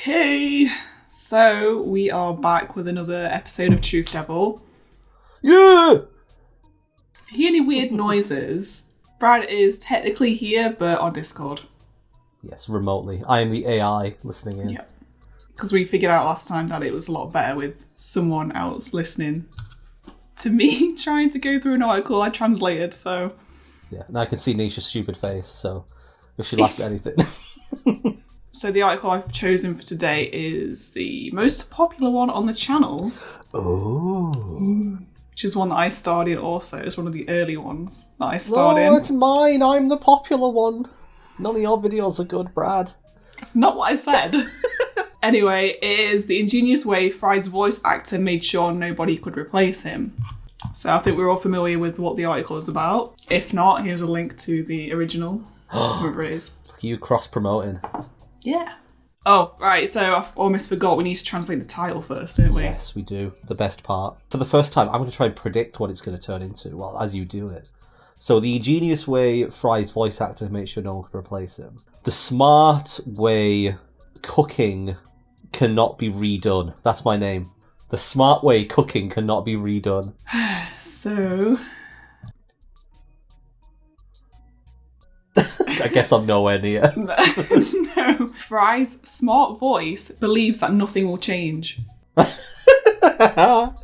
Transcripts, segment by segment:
Okay, so we are back with another episode of Truth Devil. Yeah! If you hear any weird noises, Brad is technically here, but on Discord. Yes, remotely. I am the AI listening in. Yeah. Because we figured out last time that it was a lot better with someone else listening to me trying to go through an article I translated, so... Yeah, and I can see Nisha's stupid face, so if she laughs at anything... So the article I've chosen for today is the most popular one on the channel. Oh. Which is one that I starred in also. It's one of the early ones that I starred in. No, it's mine. I'm the popular one. None of your videos are good, Brad. That's not what I said. Anyway, it is the ingenious way Fry's voice actor made sure nobody could replace him. So I think we're all familiar with what the article is about. If not, here's a link to the original. Whoever it is. Look at you cross-promoting. Yeah. Oh, right, so I almost forgot we need to translate the title first, don't we? Yes, we do. The best part. For the first time, I'm going to try and predict what it's going to turn into, well, as you do it. So, the ingenious way Fry's voice actor made sure no one could replace him. The smart way cooking cannot be redone. That's my name. The smart way cooking cannot be redone. So... I guess I'm nowhere near. No. Fry's smart voice believes that nothing will change.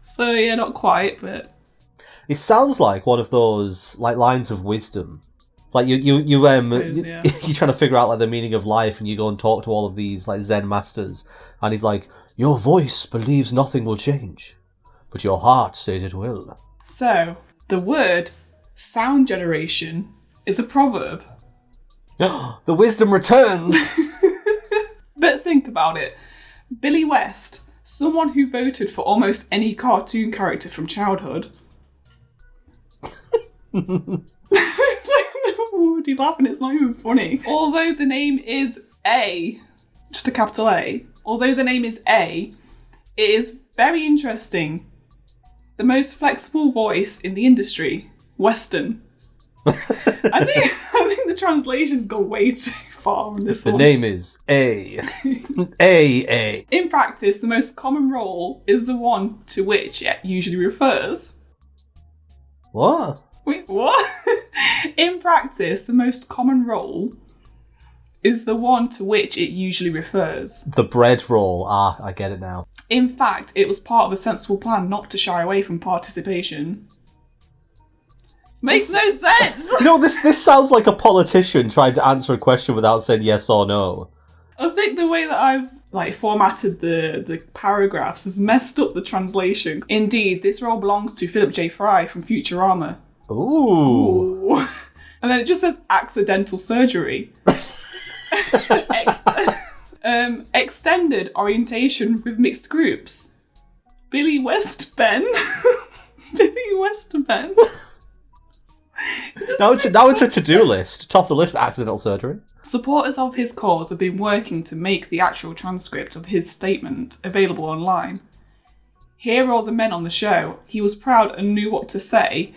So yeah, not quite, but... It sounds like one of those like lines of wisdom. Like you suppose, yeah. you're trying to figure out like the meaning of life, and you go and talk to all of these like Zen masters, and he's like, "Your voice believes nothing will change, but your heart says it will." So the word sound generation is a proverb. The wisdom returns. But think about it. Billy West, someone who voted for almost any cartoon character from childhood. I don't know. Would you laughing? It's not even funny. Although the name is A, just a capital A, although the name is A, it is very interesting. The most flexible voice in the industry, Western. I think the translations go way too far on this one. The name is A. A. In practice, the most common role is the one to which it usually refers. What? Wait, what? In practice, the most common role is the one to which it usually refers. The bread roll. Ah, I get it now. In fact, it was part of a sensible plan not to shy away from participation. This makes no sense! You know, this sounds like a politician trying to answer a question without saying yes or no. I think the way that I've formatted the paragraphs has messed up the translation. Indeed, this role belongs to Philip J. Fry from Futurama. Ooh. And then it just says accidental surgery. Extended orientation with mixed groups. Billy Westben. Billy Westben. Now it's a to-do list. Top of the list, accidental surgery. Supporters of his cause have been working to make the actual transcript of his statement available online. Here are all the men on the show. He was proud and knew what to say.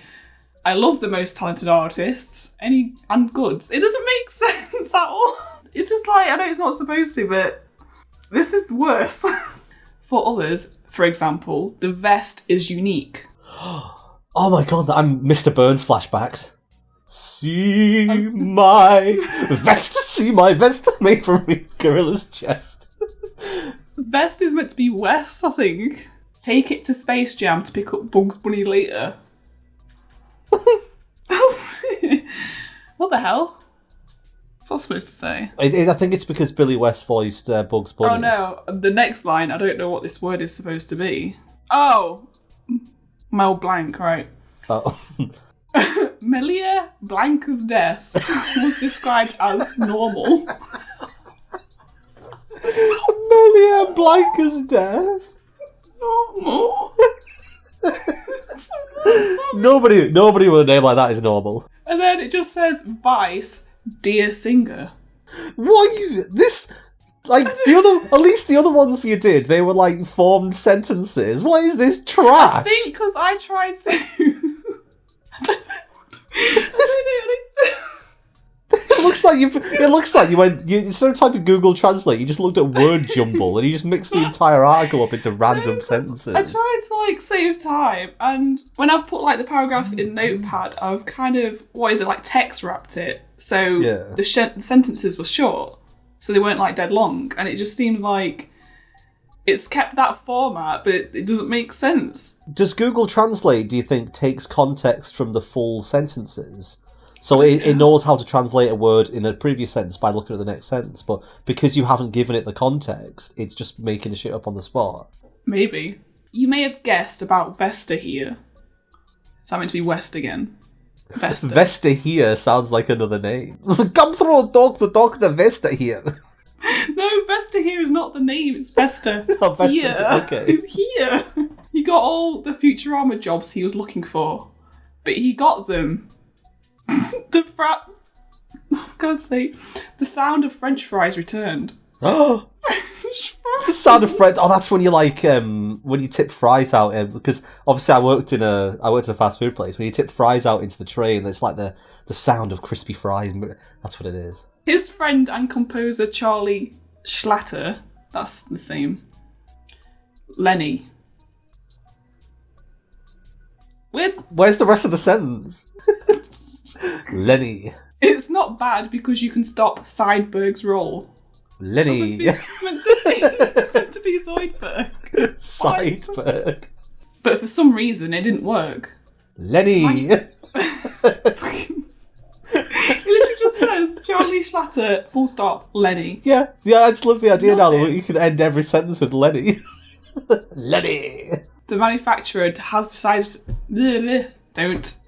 I love the most talented artists. And goods. It doesn't make sense at all. It's just like, I know it's not supposed to, but this is worse. For others, for example, the vest is unique. Oh my god, I'm Mr. Burns flashbacks. See my vest made from a gorilla's chest. Vest is meant to be West, I think. Take it to Space Jam to pick up Bugs Bunny later. What the hell? What's that supposed to say? I think it's because Billy West voiced Bugs Bunny. Oh no, the next line, I don't know what this word is supposed to be. Oh! Mel Blanc, right. Oh. Melia Blanca's death was described as normal. Melia Blanca's death? Normal? Nobody with a name like that is normal. And then it just says, Vice, dear singer. What you... This... Like, at least the other ones you did, they were like formed sentences. What is this trash? I think because I tried to... I don't know. looks like you went. Instead of typing Google Translate, you just looked at word jumble and you just mixed the entire article up into random sentences. I tried to save time, and when I've put the paragraphs in Notepad, I've kind of text wrapped it, so the sentences were short, so they weren't dead long, and it just seems like it's kept that format, but it doesn't make sense. Does Google Translate, do you think, takes context from the full sentences? So it knows how to translate a word in a previous sentence by looking at the next sentence, but because you haven't given it the context, it's just making the shit up on the spot. Maybe. You may have guessed about Vesta here. Is that meant to be West again? Vesta. Vesta here sounds like another name. Come through, Dr. Vesta here. No, Vesta here is not the name, it's Vesta. Oh, Vesta, here. okay. Here. He got all the Futurama jobs he was looking for, but he got them. For God's sake, the sound of French fries returned. Oh, the sound of French. Oh, that's when you when you tip fries out. Because obviously I worked in a fast food place. When you tip fries out into the tray, and it's like the sound of crispy fries. That's what it is. His friend and composer Charlie Schlatter. That's the same. Lenny. Where's the rest of the sentence? Lenny. It's not bad because you can stop Seidberg's roll. Lenny. It's meant to be Zoidberg. Seidberg. But for some reason it didn't work. Lenny. It literally just says Charlie Schlatter, full stop, Lenny. Yeah, I just love the idea now that you can end every sentence with Lenny. Lenny. The manufacturer has decided... Don't.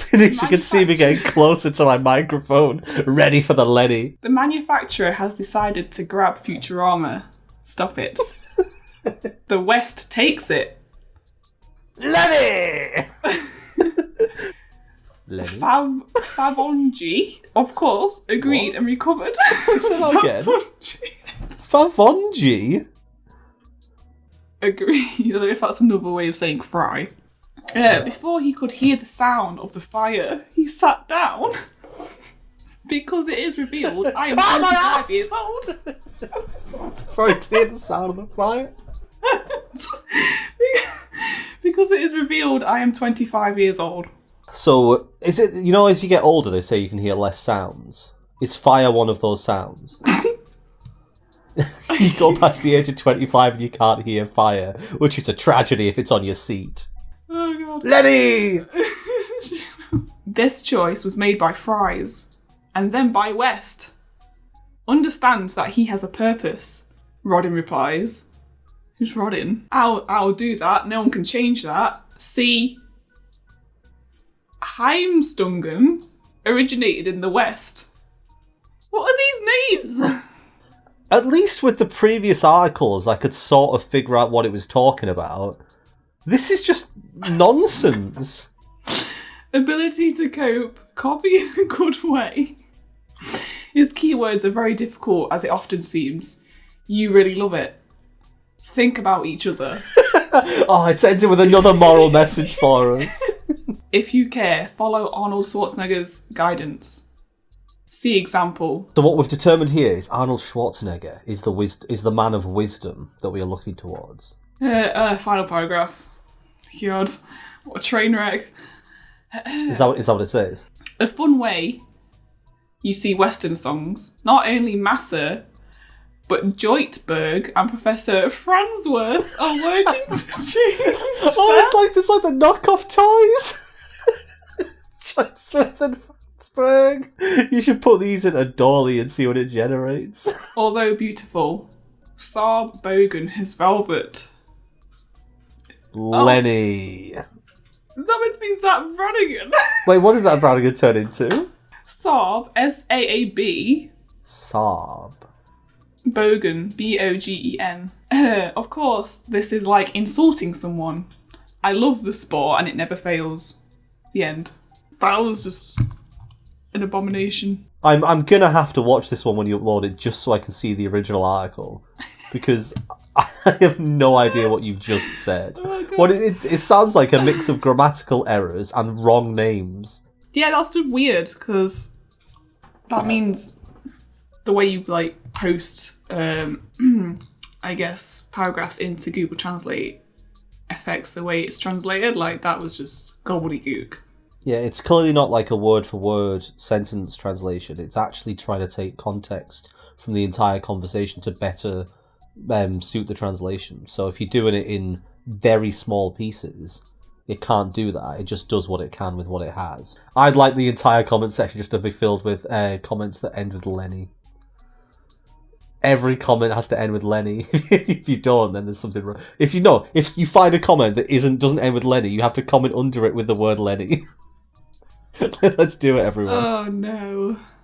Finish, you can see me getting closer to my microphone, ready for the Lenny. The manufacturer has decided to grab Futurama. Stop it. The West takes it. Lenny! Lenny? Favonji, of course, agreed and recovered. Say that again. Favonji? Agreed. I don't know if that's another way of saying fry. Before he could hear the sound of the fire, he sat down. Because it is revealed I am 25 years old. Before he could hear the sound of the fire? Because it is revealed I am 25 years old. So, is it, as you get older, they say you can hear less sounds. Is fire one of those sounds? You go past the age of 25 and you can't hear fire, which is a tragedy if it's on your seat. Oh, God. Lenny! This choice was made by Fries, and then by West. Understands that he has a purpose, Rodin replies. Who's Rodin? I'll do that, no one can change that. See, Heimstungen originated in the West. What are these names? At least with the previous articles, I could sort of figure out what it was talking about. This is just nonsense. Ability to cope, copy in a good way. His keywords are very difficult, as it often seems. You really love it. Think about each other. Oh, it's ended with another moral message for us. If you care, follow Arnold Schwarzenegger's guidance. See example. So what we've determined here is Arnold Schwarzenegger is the man of wisdom that we are looking towards. Final paragraph. God, what a train wreck. Is that what it says? A fun way you see Western songs. Not only Massa, but Joytberg and Professor Fransworth are working to change. Oh, it's like the knockoff toys. Joytworth and Fransworth. You should put these in a dolly and see what it generates. Although beautiful, Saab Bogan his velvet. Lenny. Is that meant to be Zap Brannigan? Wait, what does that Brannigan turn into? Saab, S-A-A-B. Saab. Bogan, B-O-G-E-N. Of course, this is like insulting someone. I love the sport and it never fails. The end. That was just an abomination. I'm gonna have to watch this one when you upload it just so I can see the original article. Because I have no idea what you've just said. Oh, what it sounds like a mix of grammatical errors and wrong names. Yeah, that's just weird, because that means the way you, like, post, I guess, paragraphs into Google Translate affects the way it's translated. Like, that was just gobbledygook. Yeah, it's clearly not like a word-for-word sentence translation. It's actually trying to take context from the entire conversation to better suit the translation. So if you're doing it in very small pieces, it can't do that. It just does what it can with what it has. I'd like the entire comment section just to be filled with comments that end with Lenny. Every comment has to end with Lenny. If you don't, then there's something wrong. If you find a comment that doesn't end with Lenny, you have to comment under it with the word Lenny. Let's do it, everyone. Oh no.